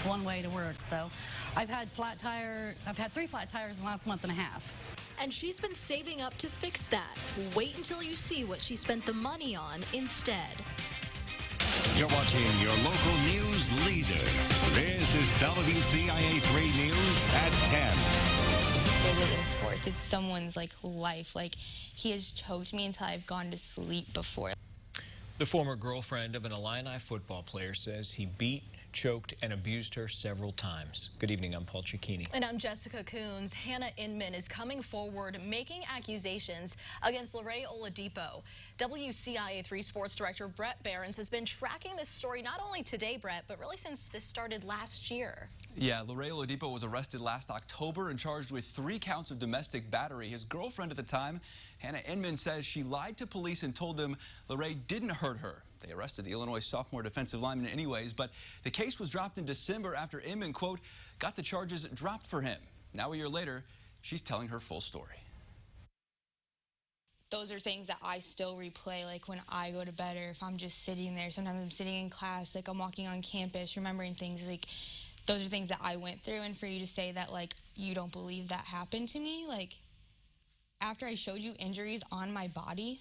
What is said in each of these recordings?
one way to work. So I've had 3 flat tires in the last month and a half. And she's been saving up to fix that. Wait until you see what she spent the money on instead. You're watching your local news leader. This is WCIA 3 News at 10. In sports, it's someone's life. He has choked me until I've gone to sleep before. The former girlfriend of an Illini football player says he beat, choked, and abused her several times. Good evening, I'm Paul Cicchini. And I'm Jessica Coons. Hannah Inman is coming forward making accusations against Lorraine Oladipo. WCIA 3 sports director Brett Behrens has been tracking this story not only today, Brett, but really since this started last year. Yeah, Lorraine Oladipo was arrested last October and charged with 3 counts of domestic battery. His girlfriend at the time, Hannah Inman, says she lied to police and told them Lorraine didn't hurt her. They arrested the Illinois sophomore defensive lineman anyways, but the case was dropped in December after Inman, quote, got the charges dropped for him. Now a year later, she's telling her full story. Those are things that I still replay, when I go to bed or if I'm just sitting there. Sometimes I'm sitting in class, I'm walking on campus, remembering things. Those are things that I went through, and for you to say that, you don't believe that happened to me, after I showed you injuries on my body,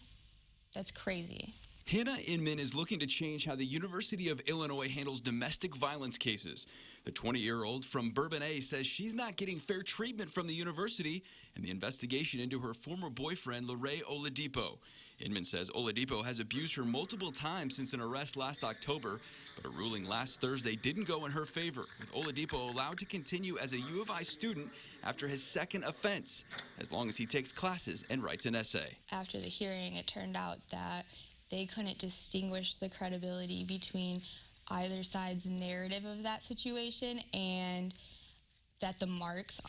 that's crazy. Hannah Inman is looking to change how the University of Illinois handles domestic violence cases. The 20-year-old from Bourbonnais says she's not getting fair treatment from the university and the investigation into her former boyfriend, Lorraine Oladipo. Inman says Oladipo has abused her multiple times since an arrest last October, but a ruling last Thursday didn't go in her favor, with Oladipo allowed to continue as a U of I student after his second offense, as long as he takes classes and writes an essay. After the hearing, it turned out that they couldn't distinguish the credibility between either side's narrative of that situation, and that the marks,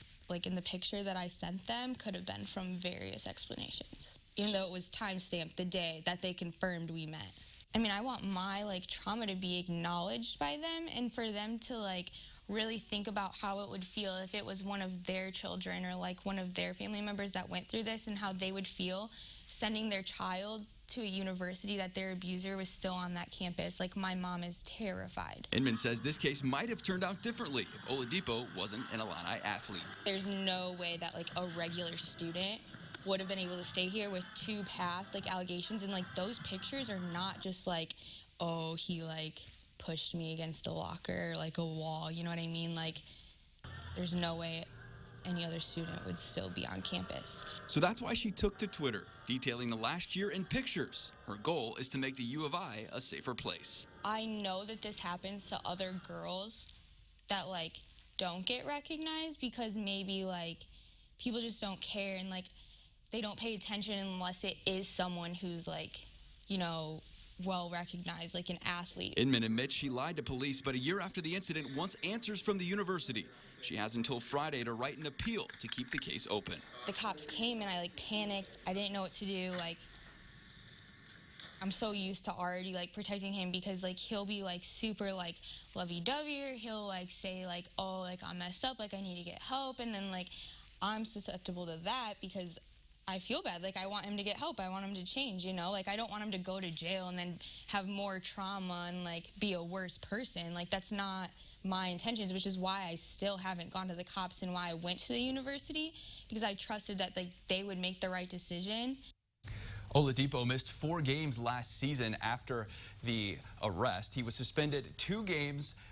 in the picture that I sent them, could have been from various explanations, even though it was time-stamped the day that they confirmed we met. I mean, I want my, trauma to be acknowledged by them, and for them to, really think about how it would feel if it was one of their children or, one of their family members that went through this, and how they would feel sending their child to a university that their abuser was still on that campus. My mom is terrified. Inman says this case might have turned out differently if Oladipo wasn't an Illini athlete. There's no way that, a regular student would have been able to stay here with 2 past, allegations. And, those pictures are not just, oh, he, pushed me against a locker or, a wall. You know what I mean? There's no way any other student would still be on campus. So that's why she took to Twitter, detailing the last year in pictures. Her goal is to make the U of I a safer place. I know that this happens to other girls that, don't get recognized because maybe, people just don't care and, they don't pay attention unless it is someone who's, well recognized, an athlete. Inman admits she lied to police, but a year after the incident wants answers from the university. She has until Friday to write an appeal to keep the case open. The cops came and I panicked. I didn't know what to do. I'm so used to already protecting him because he'll be super lovey-dovey. He'll say oh, I messed up, I need to get help, and then I'm susceptible to that because I feel bad. I want him to get help. I want him to change, I don't want him to go to jail and then have more trauma and, be a worse person. That's not my intentions, which is why I still haven't gone to the cops and why I went to the university, because I trusted that, they would make the right decision. Oladipo missed 4 games last season after the arrest. He was suspended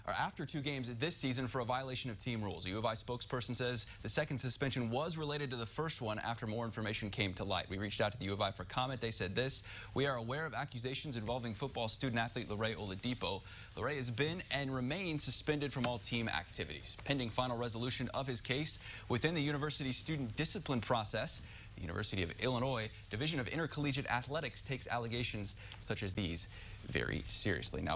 after 2 games this season for a violation of team rules. A U of I spokesperson says the second suspension was related to the first one after more information came to light. We reached out to the U of I for comment. They said this: we are aware of accusations involving football student athlete Lorraine Oladipo. Lorraine has been and remains suspended from all team activities. Pending final resolution of his case within the university's student discipline process, the University of Illinois Division of Intercollegiate Athletics takes allegations such as these very seriously. Now,